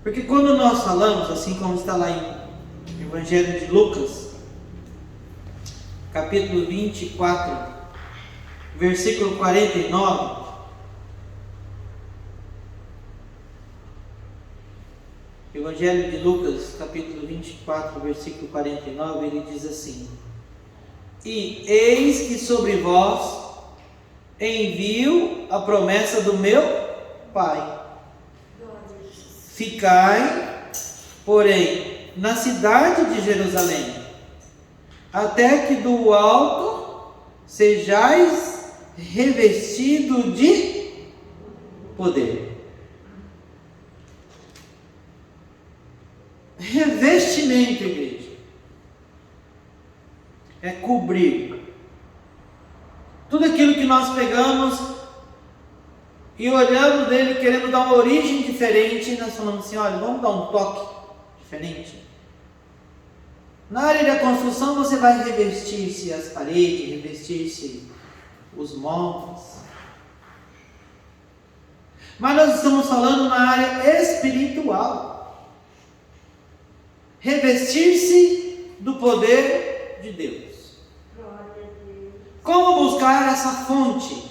Porque quando nós falamos, assim como está lá em Evangelho de Lucas, capítulo 24, versículo 49, Evangelho de Lucas, capítulo 24, versículo 49, ele diz assim: E eis que sobre vós envio a promessa do meu Pai. Ficai, porém, na cidade de Jerusalém, até que do alto sejais revestido de poder. Revestimento, igreja, é cobrir tudo aquilo que nós pegamos e olhando dele, querendo dar uma origem diferente. Nós falamos assim: olha, vamos dar um toque diferente. Na área da construção, você vai revestir-se as paredes, revestir-se os móveis. Mas nós estamos falando na área espiritual. Revestir-se do poder de Deus. Como buscar essa fonte?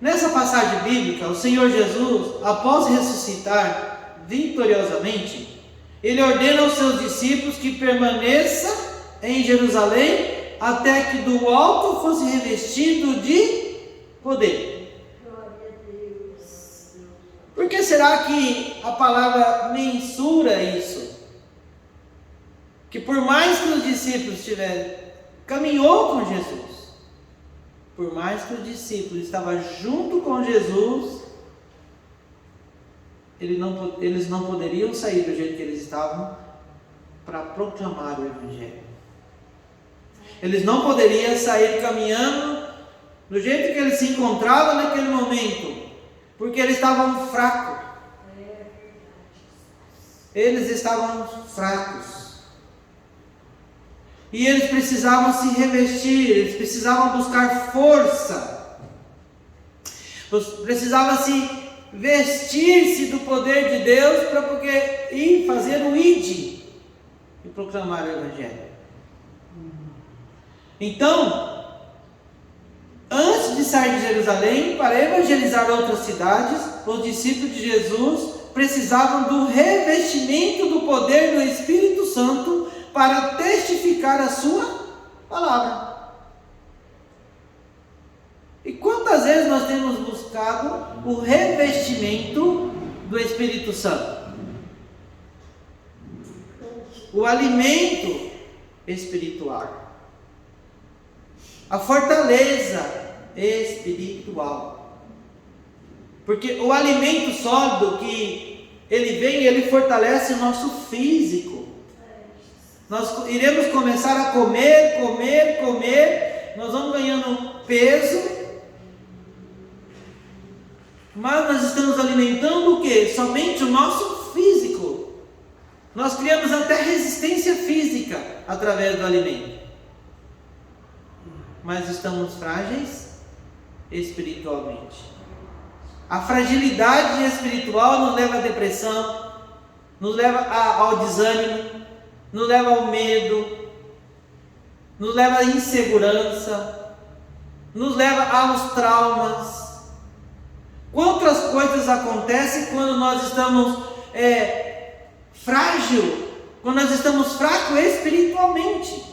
Nessa passagem bíblica, o Senhor Jesus, após ressuscitar vitoriosamente, Ele ordena aos seus discípulos que permaneçam em Jerusalém até que do alto fosse revestido de poder. Por que será que a palavra mensura isso? Que por mais que os discípulos caminhou com Jesus, por mais que os discípulos estavam junto com Jesus, eles não poderiam sair do jeito que eles estavam para proclamar o Evangelho. Eles não poderiam sair caminhando do jeito que eles se encontravam naquele momento, porque eles estavam fracos. Eles estavam fracos. E eles precisavam se revestir, eles precisavam buscar força. Precisavam se vestir-se do poder de Deus para poder ir fazer o ID e proclamar o Evangelho. Então, antes de sair de Jerusalém para evangelizar outras cidades, os discípulos de Jesus precisavam do revestimento do poder do Espírito Santo para testificar a sua palavra. E quantas vezes nós temos buscado o revestimento do Espírito Santo? O alimento espiritual, a fortaleza espiritual. Porque o alimento sólido que ele vem, ele fortalece o nosso físico. Nós iremos começar a comer, nós vamos ganhando peso, mas nós estamos alimentando o quê? Somente o nosso físico. Nós criamos até resistência física através do alimento. Mas estamos frágeis espiritualmente. A fragilidade espiritual nos leva à depressão, nos leva ao desânimo, nos leva ao medo, nos leva à insegurança, nos leva aos traumas. Quantas coisas acontecem quando nós estamos frágil, quando nós estamos fracos espiritualmente.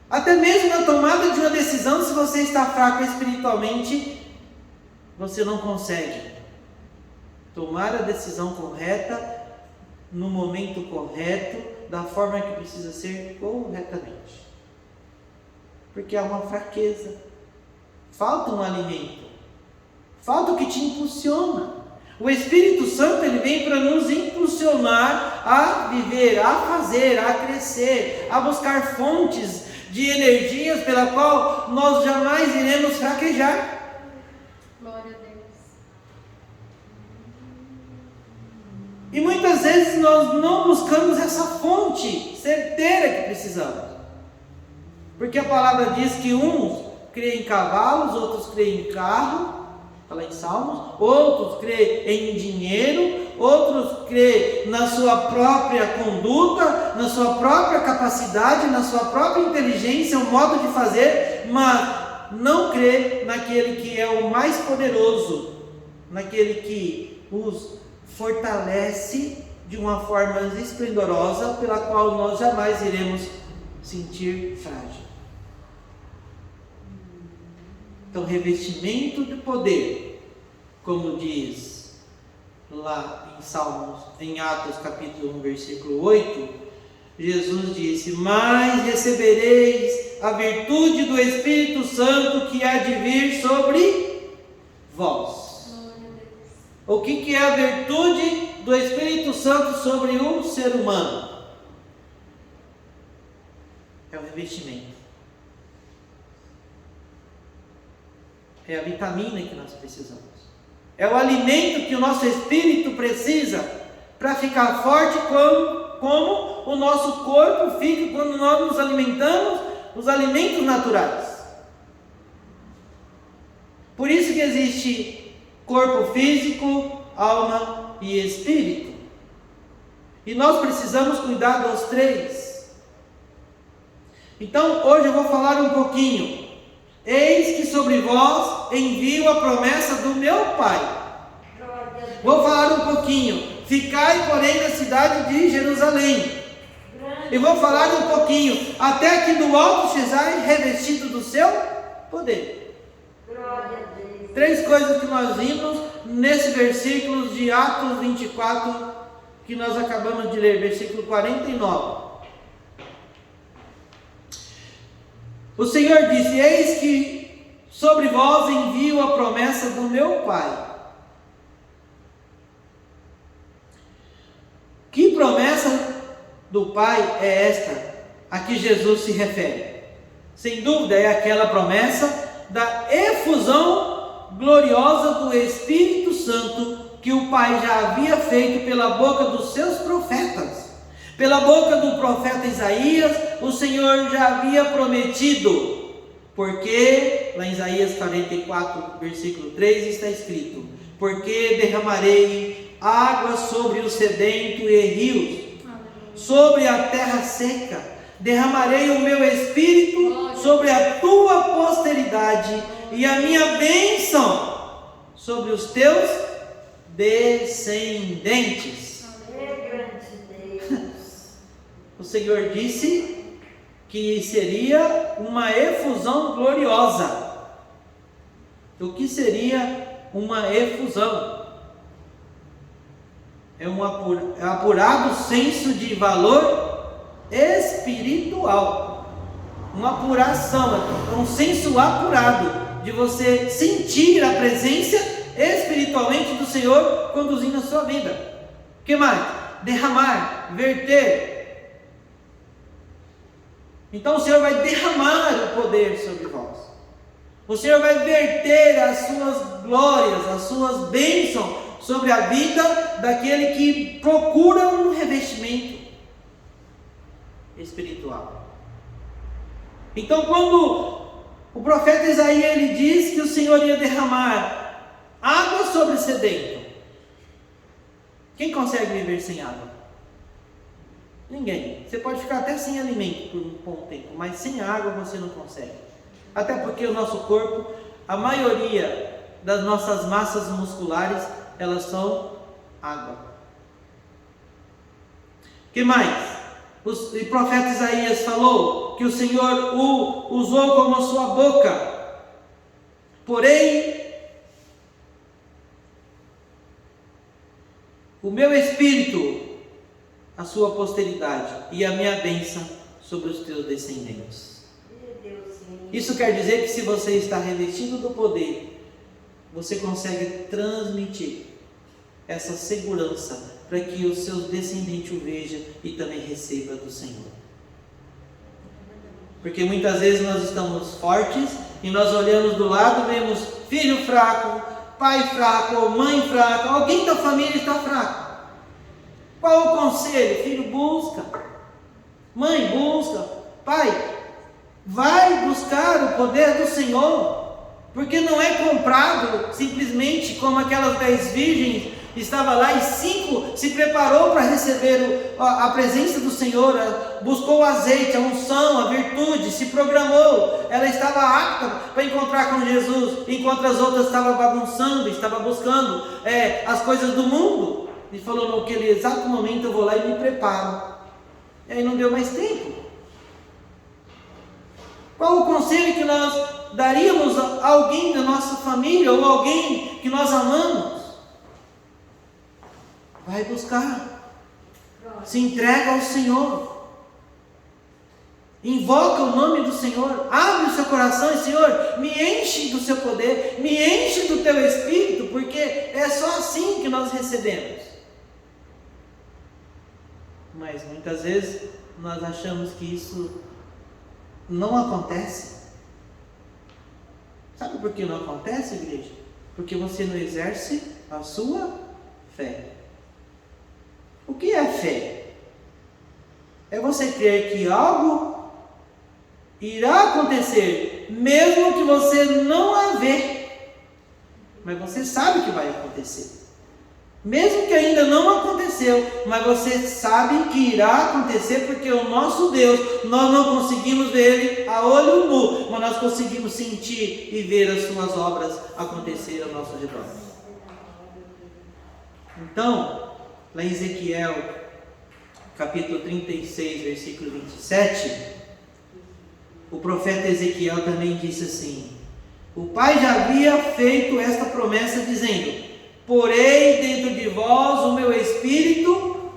Até mesmo na tomada de uma decisão, se você está fraco espiritualmente, você não consegue tomar a decisão correta, no momento correto, da forma que precisa ser corretamente. Porque há uma fraqueza, falta um alimento, falta o que te impulsiona. O Espírito Santo, ele vem para nos impulsionar a viver, a fazer, a crescer, a buscar fontes de energias pela qual nós jamais iremos fraquejar. Glória a Deus. E muitas vezes nós não buscamos essa fonte certeira que precisamos. Porque a palavra diz que uns creem em cavalos, outros creem em carro, está lá em salmos, outros crê em dinheiro, outros crê na sua própria conduta, na sua própria capacidade, na sua própria inteligência, o modo de fazer, mas não crê naquele que é o mais poderoso, naquele que os fortalece de uma forma esplendorosa, pela qual nós jamais iremos sentir frágil. Então, revestimento de poder, como diz lá em Salmos, em Atos capítulo 1, versículo 8, Jesus disse: mas recebereis a virtude do Espírito Santo que há de vir sobre vós. O que é a virtude do Espírito Santo sobre o ser humano? É o revestimento. É a vitamina que nós precisamos. É o alimento que o nosso espírito precisa para ficar forte, como o nosso corpo fica quando nós nos alimentamos os alimentos naturais. Por isso que existe corpo físico, alma e espírito. E nós precisamos cuidar dos três. Então, hoje eu vou falar um pouquinho. Eis que sobre vós envio a promessa do meu Pai. Vou falar um pouquinho. Ficai, porém, na cidade de Jerusalém. E vou falar um pouquinho. Até que do alto sejais revestido do seu poder. Três coisas que nós vimos nesse versículo de Atos 24, que nós acabamos de ler, versículo 49. O Senhor disse: eis que sobre vós envio a promessa do meu Pai. Que promessa do Pai é esta a que Jesus se refere? Sem dúvida é aquela promessa da efusão gloriosa do Espírito Santo que o Pai já havia feito pela boca dos seus profetas. Pela boca do profeta Isaías, o Senhor já havia prometido, porque lá em Isaías 44, versículo 3 está escrito: porque derramarei água sobre o sedento e rios, sobre a terra seca, derramarei o meu espírito sobre a tua posteridade e a minha bênção sobre os teus descendentes. O Senhor disse que seria uma efusão gloriosa. O que seria uma efusão? É um apurado senso de valor espiritual. Uma apuração, um senso apurado de você sentir a presença espiritualmente do Senhor conduzindo a sua vida. O que mais? Derramar, verter. Então o Senhor vai derramar o poder sobre vós. O Senhor vai verter as suas glórias, as suas bênçãos sobre a vida daquele que procura um revestimento espiritual. Então, quando o profeta Isaías ele diz que o Senhor ia derramar água sobre o sedento, quem consegue viver sem água? Ninguém. Você pode ficar até sem alimento por um bom tempo, mas sem água você não consegue. Até porque o nosso corpo, a maioria das nossas massas musculares, elas são água. O que mais? O profeta Isaías falou que o Senhor o usou como a sua boca. Porém, o meu espírito, a sua posteridade e a minha bênção sobre os teus descendentes. Isso quer dizer que se você está revestido do poder, você consegue transmitir essa segurança para que os seus descendentes o vejam e também recebam do Senhor. Porque muitas vezes nós estamos fortes e nós olhamos do lado, vemos filho fraco, pai fraco, mãe fraca, alguém da família está fraco. Qual o conselho? Filho, busca. Mãe, busca. Pai, vai buscar o poder do Senhor. Porque não é comprado simplesmente como aquelas 10 virgens, estava lá e 5 se preparou para receber a presença do Senhor, buscou o azeite, a unção, a virtude, se programou, ela estava apta para encontrar com Jesus, enquanto as outras estavam bagunçando, estavam buscando as coisas do mundo, e falou, naquele exato momento eu vou lá e me preparo, e aí não deu mais tempo. Qual o conselho que nós daríamos a alguém da nossa família, ou alguém que nós amamos? Vai buscar, se entrega ao Senhor, invoca o nome do Senhor, abre o seu coração e Senhor, me enche do seu poder, me enche do teu Espírito, porque é só assim que nós recebemos. Mas muitas vezes nós achamos que isso não acontece. Sabe por que não acontece, igreja? Porque você não exerce a sua fé. O que é fé? É você crer que algo irá acontecer, mesmo que você não a vê, mas você sabe que vai acontecer. Mesmo que ainda não aconteceu, mas você sabe que irá acontecer, porque o nosso Deus, nós não conseguimos ver Ele a olho nu, mas nós conseguimos sentir e ver as suas obras acontecer ao nosso redor. Então, lá em Ezequiel, capítulo 36, versículo 27, o profeta Ezequiel também disse assim: o Pai já havia feito esta promessa, dizendo: porei dentro de vós o meu espírito,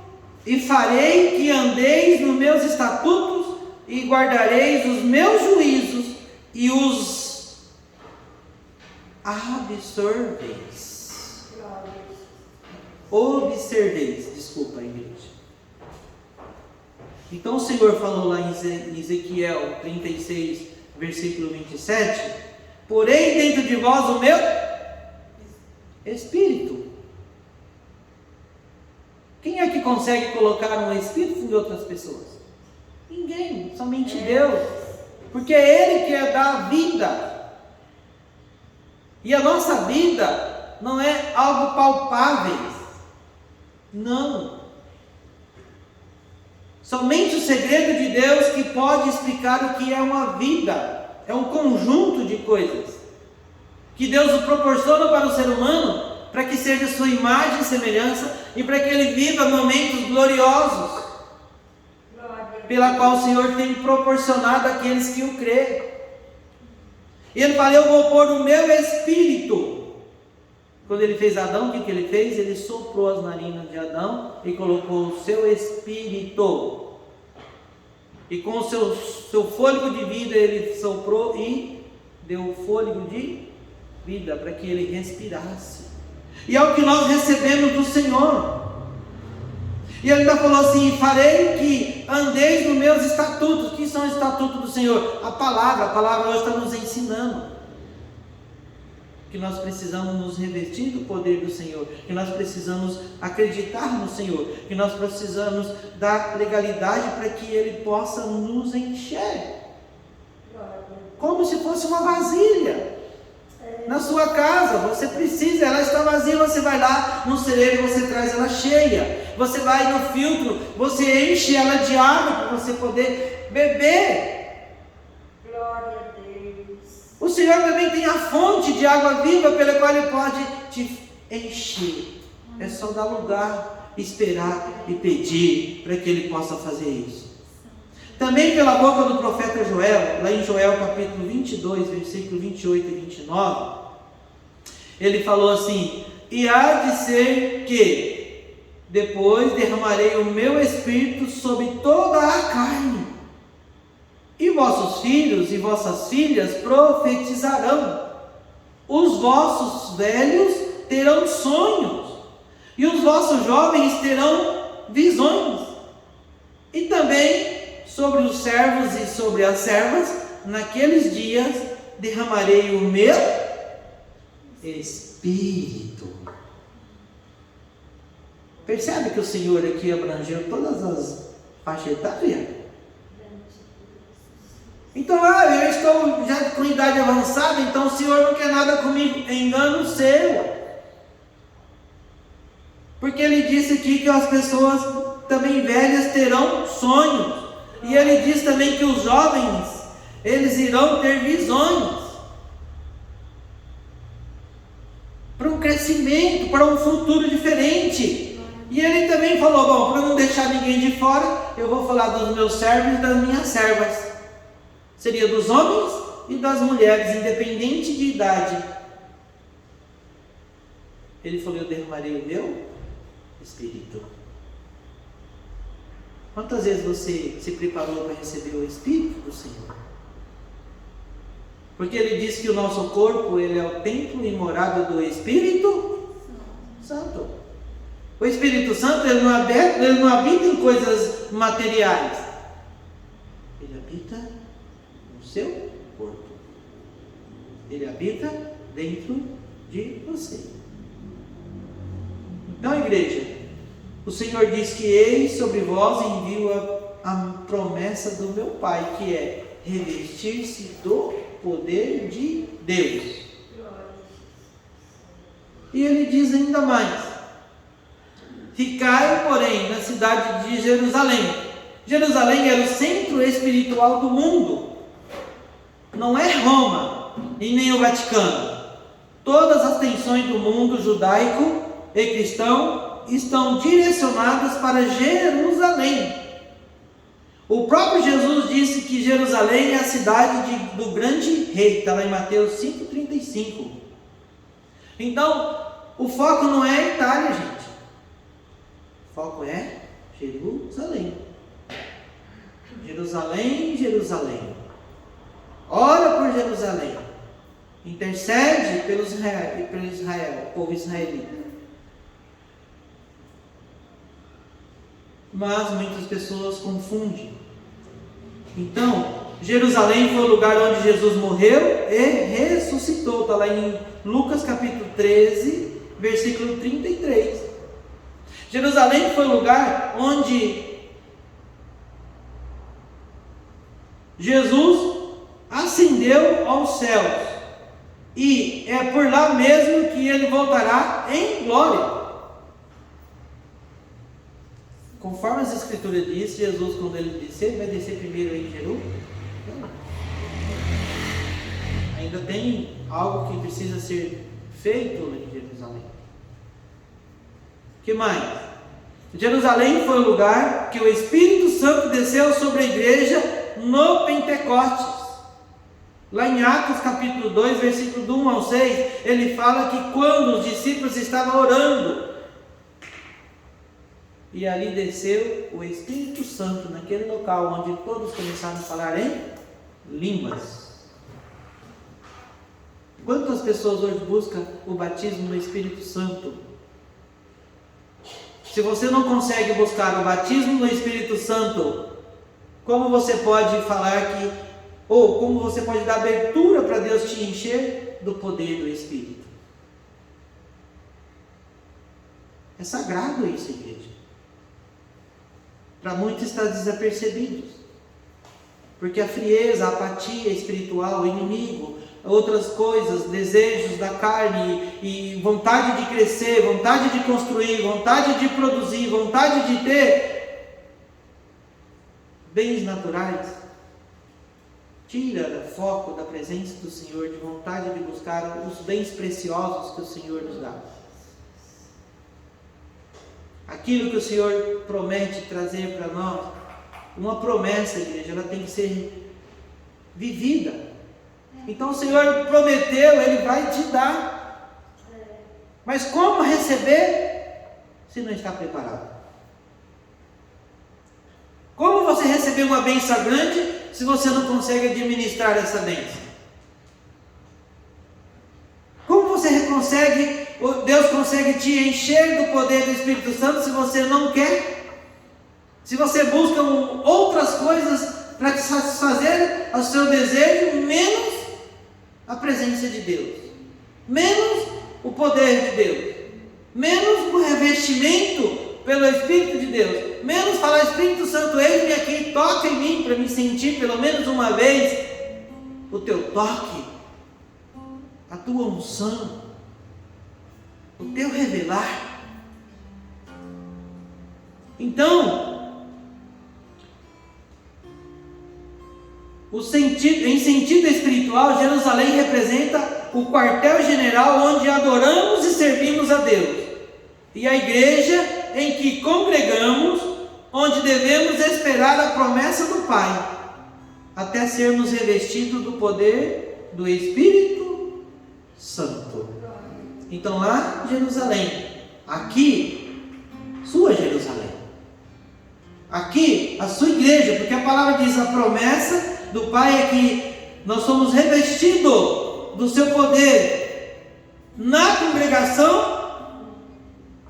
e farei que andeis nos meus estatutos, e guardareis os meus juízos, e os observeis, desculpa, igreja. Então o Senhor falou lá em Ezequiel 36, versículo 27, porei dentro de vós o meu Espírito. Quem é que consegue colocar um Espírito em outras pessoas? Ninguém, somente Deus, porque é Ele que dá a vida, e a nossa vida não é algo palpável, não. Somente o segredo de Deus que pode explicar o que é uma vida, é um conjunto de coisas que Deus o proporciona para o ser humano, para que seja sua imagem e semelhança, e para que ele viva momentos gloriosos, pela qual o Senhor tem proporcionado àqueles que o crêem. E ele fala: eu vou pôr o meu Espírito. Quando ele fez Adão, o que ele fez? Ele soprou as narinas de Adão e colocou o seu Espírito, e com o seu fôlego de vida ele soprou e deu o fôlego de vida para que ele respirasse. E é o que nós recebemos do Senhor. E ele ainda falou assim: farei que andeis nos meus estatutos. Que são os estatutos do Senhor? A palavra hoje está nos ensinando que nós precisamos nos revestir do poder do Senhor, que nós precisamos acreditar no Senhor, que nós precisamos dar legalidade para que Ele possa nos encher, como se fosse uma vasilha. Na sua casa, você precisa, ela está vazia, você vai lá no celeiro, você traz ela cheia, você vai no filtro, você enche ela de água para você poder beber. Glória a Deus. O Senhor também tem a fonte de água viva pela qual Ele pode te encher. É só dar lugar, esperar e pedir para que Ele possa fazer isso. Também pela boca do profeta Joel, lá em Joel capítulo 22, versículo 28 e 29, ele falou assim: e há de ser que depois derramarei o meu espírito sobre toda a carne, e vossos filhos e vossas filhas profetizarão, os vossos velhos terão sonhos, e os vossos jovens terão visões, e também sobre os servos e sobre as servas, naqueles dias derramarei o meu Espírito. Percebe que o Senhor aqui abrangeu todas as faixas etárias? Então, eu estou já com idade avançada, então o Senhor não quer nada comigo. Engano seu. Porque Ele disse aqui que as pessoas também velhas terão sonhos. E Ele diz também que os jovens, eles irão ter visões. Para um crescimento, para um futuro diferente. E Ele também falou, bom, para não deixar ninguém de fora, eu vou falar dos meus servos e das minhas servas. Seria dos homens e das mulheres, independente de idade. Ele falou, eu derramarei o meu Espírito. Quantas vezes você se preparou para receber o Espírito do Senhor? Porque Ele disse que o nosso corpo, ele é o templo e morada do Espírito Santo. O Espírito Santo, ele não habita em coisas materiais. Ele habita no seu corpo. Ele habita dentro de você. Então, igreja, o Senhor diz que eis sobre vós envio a promessa do meu Pai, que é revestir-se do poder de Deus. E Ele diz ainda mais: ficai, porém, na cidade de Jerusalém. Jerusalém era o centro espiritual do mundo. Não é Roma e nem o Vaticano. Todas as tensões do mundo judaico e cristão estão direcionadas para Jerusalém. O próprio Jesus disse que Jerusalém é a cidade do grande rei. Está lá em Mateus 5,35. Então, o foco não é a Itália, gente. O foco é Jerusalém. Jerusalém, Jerusalém. Ora por Jerusalém. Intercede pelo Israel, povo israelita. Mas muitas pessoas confundem. Então, Jerusalém foi o lugar onde Jesus morreu e ressuscitou. Está lá em Lucas capítulo 13, versículo 33. Jerusalém foi o lugar onde Jesus ascendeu aos céus. E é por lá mesmo que Ele voltará em glória. Conforme as Escrituras diz, Jesus, quando Ele descer, vai descer primeiro em Jerusalém. Ainda tem algo que precisa ser feito em Jerusalém. O que mais? Jerusalém foi o lugar que o Espírito Santo desceu sobre a igreja no Pentecostes. Lá em Atos capítulo 2, versículo do 1 ao 6, ele fala que quando os discípulos estavam orando, e ali desceu o Espírito Santo naquele local onde todos começaram a falar em línguas. Quantas pessoas hoje buscam o batismo no Espírito Santo? Se você não consegue buscar o batismo no Espírito Santo, como você pode falar que, ou como você pode dar abertura para Deus te encher do poder do Espírito? É sagrado isso, igreja. Para muitos está desapercebido, porque a frieza, a apatia espiritual, o inimigo, outras coisas, desejos da carne e vontade de crescer, vontade de construir, vontade de produzir, vontade de ter bens naturais, tira o foco da presença do Senhor, de vontade de buscar os bens preciosos que o Senhor nos dá. Aquilo que o Senhor promete trazer para nós, uma promessa, igreja, ela tem que ser vivida. Então o Senhor prometeu, Ele vai te dar. Mas como receber se não está preparado? Como você receber uma bênção grande se você não consegue administrar essa bênção? Como você consegue, Deus consegue te encher do poder do Espírito Santo se você não quer? Se você busca outras coisas para te satisfazer o seu desejo, menos a presença de Deus, menos o poder de Deus, menos o revestimento pelo Espírito de Deus, menos falar: Espírito Santo, eis-me aqui, toca em mim para me sentir pelo menos uma vez o teu toque, a tua unção, o teu revelar. Então, em sentido espiritual, Jerusalém representa o quartel-general onde adoramos e servimos a Deus, e a igreja em que congregamos, onde devemos esperar a promessa do Pai, até sermos revestidos do poder do Espírito Santo. Então lá, Jerusalém, aqui, sua Jerusalém, aqui, a sua igreja, porque a palavra diz, a promessa do Pai é que nós somos revestidos do seu poder na congregação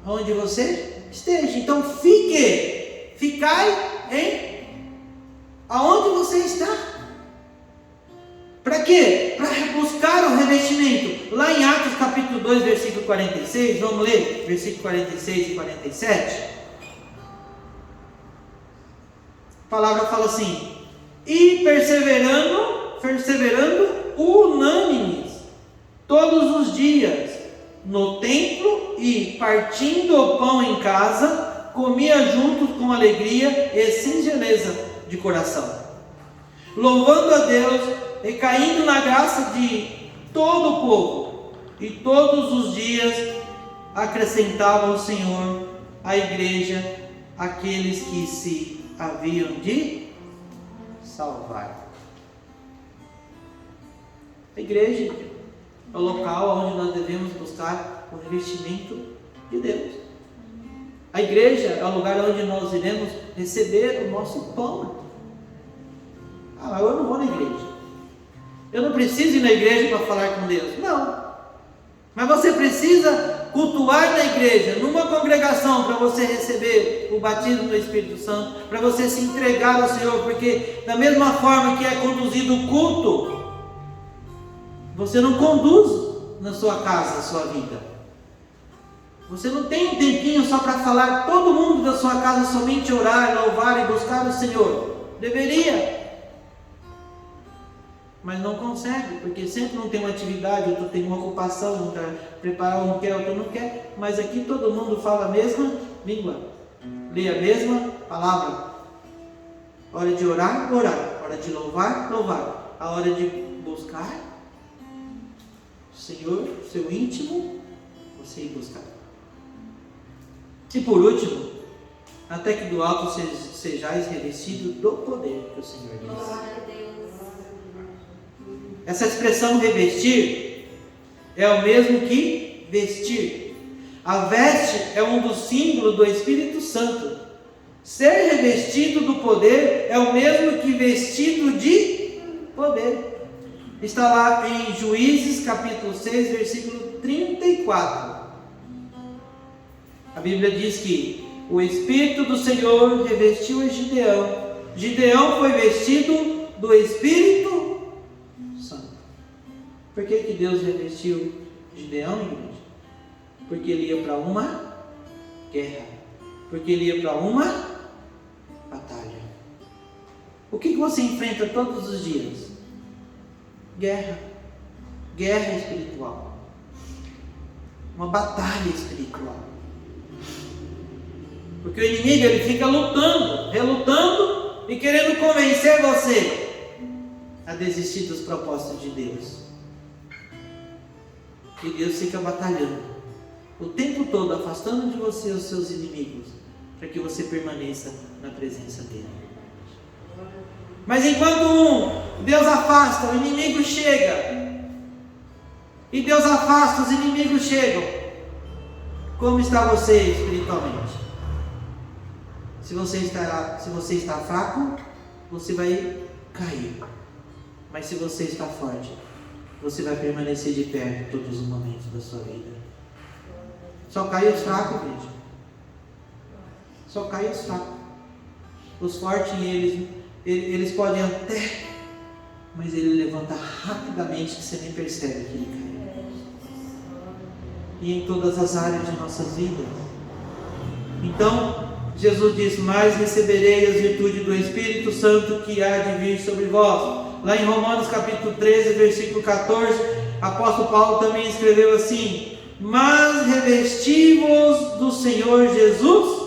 onde você esteja. Então ficai em aonde você está. Para quê? Para buscar o revestimento. Lá em Atos capítulo 2, versículo 46, vamos ler, versículo 46 e 47. A palavra fala assim: e perseverando unânimes todos os dias no templo e partindo o pão em casa, comia juntos com alegria e singeleza de coração, louvando a Deus e caindo na graça de todo o povo, e todos os dias acrescentava o Senhor à igreja aqueles que se haviam de salvar. A igreja é o local onde nós devemos buscar o revestimento de Deus. A igreja é o lugar onde nós iremos receber o nosso pão. Eu não vou na igreja. Eu não preciso ir na igreja para falar com Deus. Não. Mas você precisa cultuar na igreja, numa congregação, para você receber o batismo do Espírito Santo, para você se entregar ao Senhor, porque da mesma forma que é conduzido o culto, você não conduz na sua casa a sua vida. Você não tem um tempinho só para falar todo mundo da sua casa, somente orar, louvar e buscar o Senhor. Deveria, mas não consegue, porque sempre não tem uma atividade, outro tem uma ocupação, um para preparar, um quer, outro não quer. Mas aqui todo mundo fala a mesma língua, lê a mesma palavra. Hora de orar, orar. Hora de louvar, louvar. A hora de buscar o Senhor, seu íntimo, você ir buscar. E por último, até que do alto sejais revestidos do poder que o Senhor diz. Essa expressão revestir é o mesmo que vestir. A veste é um dos símbolos do Espírito Santo. Ser revestido do poder é o mesmo que vestido de poder. Está lá em Juízes capítulo 6, versículo 34. A Bíblia diz que o Espírito do Senhor revestiu a Gideão. Gideão foi vestido do Espírito Santo. Por que Deus revestiu Gideão, igreja? Porque ele ia para uma guerra. Porque ele ia para uma batalha. O que você enfrenta todos os dias? Guerra. Guerra espiritual. Uma batalha espiritual. Porque o inimigo ele fica lutando, relutando e querendo convencer você a desistir dos propósitos de Deus. E Deus fica batalhando o tempo todo, afastando de você os seus inimigos, para que você permaneça na presença dele. Mas enquanto Deus afasta, o inimigo chega. E Deus afasta, os inimigos chegam. Como está você espiritualmente? Se você está fraco, você vai cair. Mas se você está forte, você vai permanecer de pé em todos os momentos da sua vida. Só caem os fracos, gente. Só caem os fracos. Os fortes, eles podem até, mas ele levanta rapidamente, que você nem percebe que ele cai. E em todas as áreas de nossas vidas. Então, Jesus diz: mas receberei as virtudes do Espírito Santo que há de vir sobre vós. lá em Romanos capítulo 13, versículo 14, apóstolo Paulo também escreveu assim: mas revesti-vos do Senhor Jesus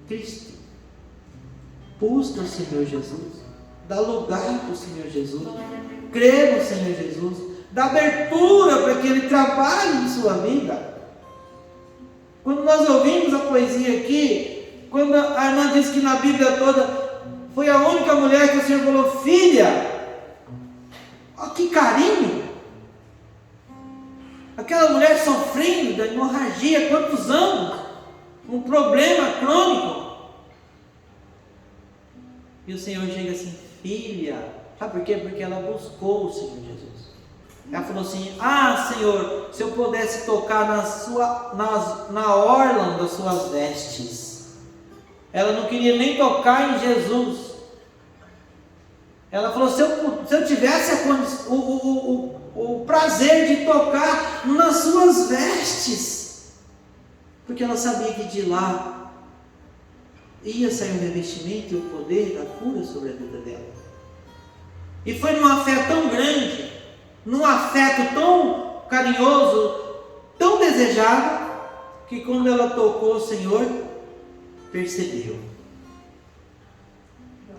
Cristo. Busca o Senhor Jesus, dá lugar para o Senhor Jesus, crê no Senhor Jesus, dá abertura para que Ele trabalhe em sua vida. Quando nós ouvimos a poesia aqui, quando a irmã diz que na Bíblia toda foi a única mulher que o Senhor falou: filha, olha que carinho. Aquela mulher sofrendo da hemorragia, quantos anos, um problema crônico. E o Senhor chega assim: filha, sabe por quê? Porque ela buscou o Senhor Jesus. Ela falou assim: ah, Senhor, se eu pudesse tocar na orla das suas vestes. Ela não queria nem tocar em Jesus. Ela falou: se eu tivesse o prazer de tocar nas suas vestes. Porque ela sabia que de lá ia sair o revestimento e o poder da cura sobre a vida dela. E foi numa fé tão grande, num afeto tão carinhoso, tão desejado, que quando ela tocou o Senhor, percebeu.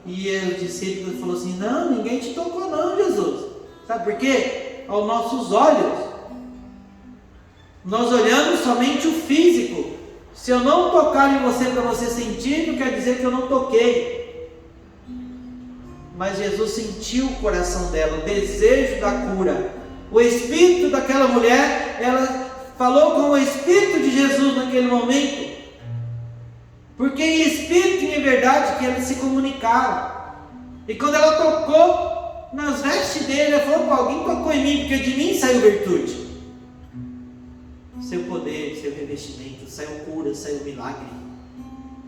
E os discípulos falaram assim: não, ninguém te tocou não, Jesus. Sabe por quê? Aos nossos olhos, nós olhamos somente o físico. Se eu não tocar em você para você sentir, não quer dizer que eu não toquei. Mas Jesus sentiu o coração dela, o desejo da cura. O espírito daquela mulher, ela falou com o espírito de Jesus naquele momento. Porque em espírito e em verdade que eles se comunicaram. E quando ela tocou nas vestes dele, ela falou: alguém tocou em mim, porque de mim saiu virtude. Seu poder, seu revestimento, saiu cura, saiu milagre.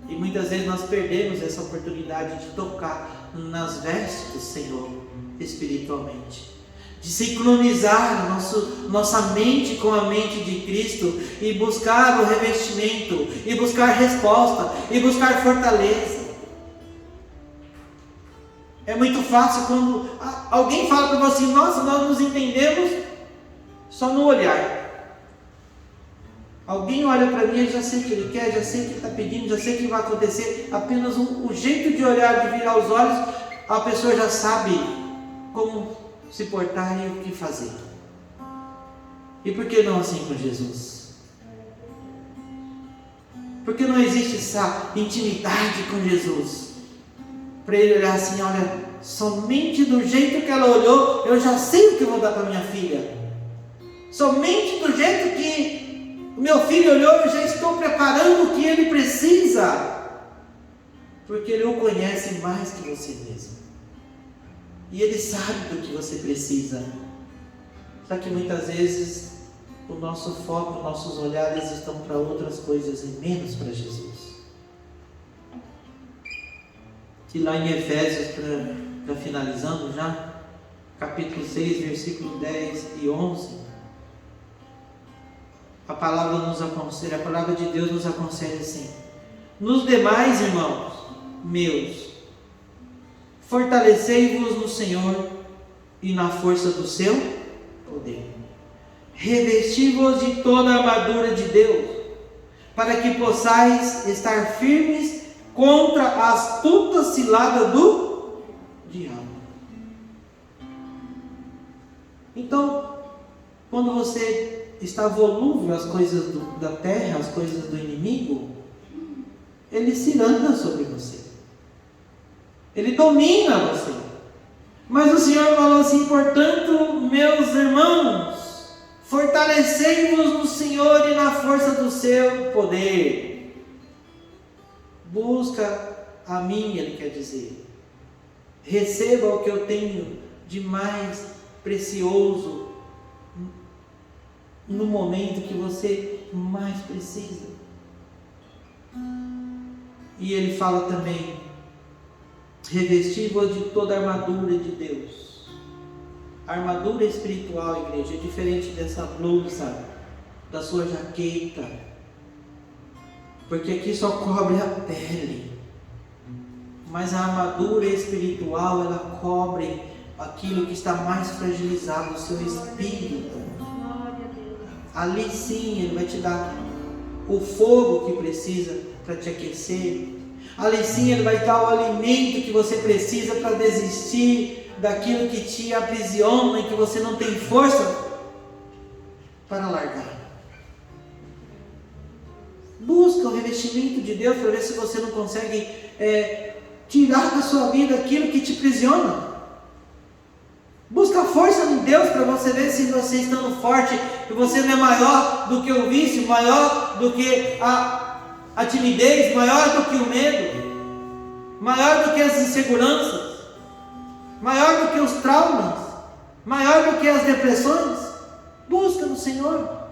E muitas vezes nós perdemos essa oportunidade de tocar nas vestes do Senhor espiritualmente, de sincronizar nossa mente com a mente de Cristo e buscar o revestimento, e buscar resposta, e buscar fortaleza. É muito fácil quando alguém fala para você: nossa, nós nos entendemos só no olhar. Alguém olha para mim e já sei o que ele quer, já sei o que ele está pedindo, já sei o que vai acontecer. Apenas o jeito de olhar, de virar os olhos, a pessoa já sabe como se portar e o que fazer. E por que não assim com Jesus? Por que não existe essa intimidade com Jesus? Para ele olhar assim: olha, somente do jeito que ela olhou, eu já sei o que eu vou dar para minha filha. Somente do jeito que o meu filho olhou, eu já estou preparando o que ele precisa. Porque ele o conhece mais que você mesmo. E ele sabe do que você precisa. Só que muitas vezes o nosso foco, nossos olhares estão para outras coisas e menos para Jesus. E lá em Efésios, para finalizando já, capítulo 6, versículo 10 e 11, a palavra de Deus nos aconselha assim: nos demais, irmãos meus, fortalecei-vos no Senhor e na força do seu poder. Revesti-vos de toda a armadura de Deus, para que possais estar firmes contra a astuta cilada do diabo. Então, quando você está volúvel às coisas da terra, às coisas do inimigo, ele ciranda sobre você, ele domina você. Mas o Senhor falou assim: portanto, meus irmãos, fortalecei-vos no Senhor e na força do seu poder. Busca a mim, ele quer dizer. Receba o que eu tenho de mais precioso no momento que você mais precisa. E ele fala também: revesti-vos de toda a armadura de Deus. A armadura espiritual, igreja, é diferente dessa blusa, da sua jaqueta, porque aqui só cobre a pele. Mas a armadura espiritual, ela cobre aquilo que está mais fragilizado, o seu espírito. Glória a Deus. Ali sim Ele vai te dar o fogo que precisa para te aquecer. Ali sim Ele vai dar o alimento que você precisa para desistir daquilo que te aprisiona e que você não tem força para largar. Busca o revestimento de Deus para ver se você não consegue tirar da sua vida aquilo que te aprisiona. Busca força em Deus para você ver se você estando forte, e você não é maior do que o vício, maior do que a timidez, maior do que o medo, maior do que as inseguranças, maior do que os traumas, maior do que as depressões. Busca no Senhor.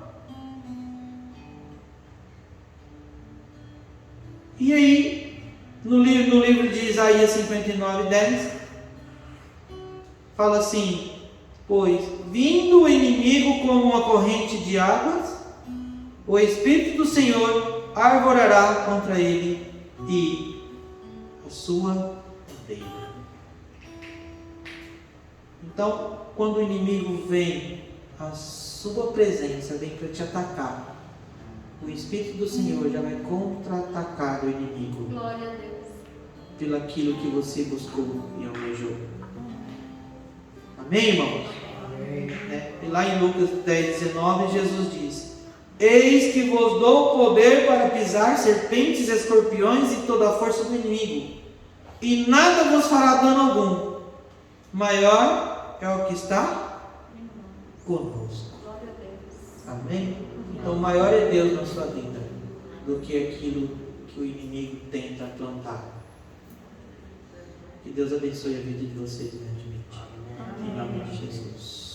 E aí, no livro de Isaías 59:10, fala assim: pois, vindo o inimigo como uma corrente de águas, o Espírito do Senhor arvorará contra ele e a sua aldeia. Então, quando o inimigo vem, a sua presença vem para te atacar, o Espírito do Senhor já vai contra-atacar o inimigo. Glória a Deus. Pelo aquilo que você buscou e almejou. Amém, irmãos? Amém. E lá em Lucas 10:19, Jesus diz: eis que vos dou poder para pisar serpentes, escorpiões e toda a força do inimigo, e nada vos fará dano algum. Maior é o que está conosco. Glória a Deus. Amém? Então maior é Deus na sua vida do que aquilo que o inimigo tenta plantar. Que Deus abençoe a vida de vocês grandemente. Em nome de Jesus.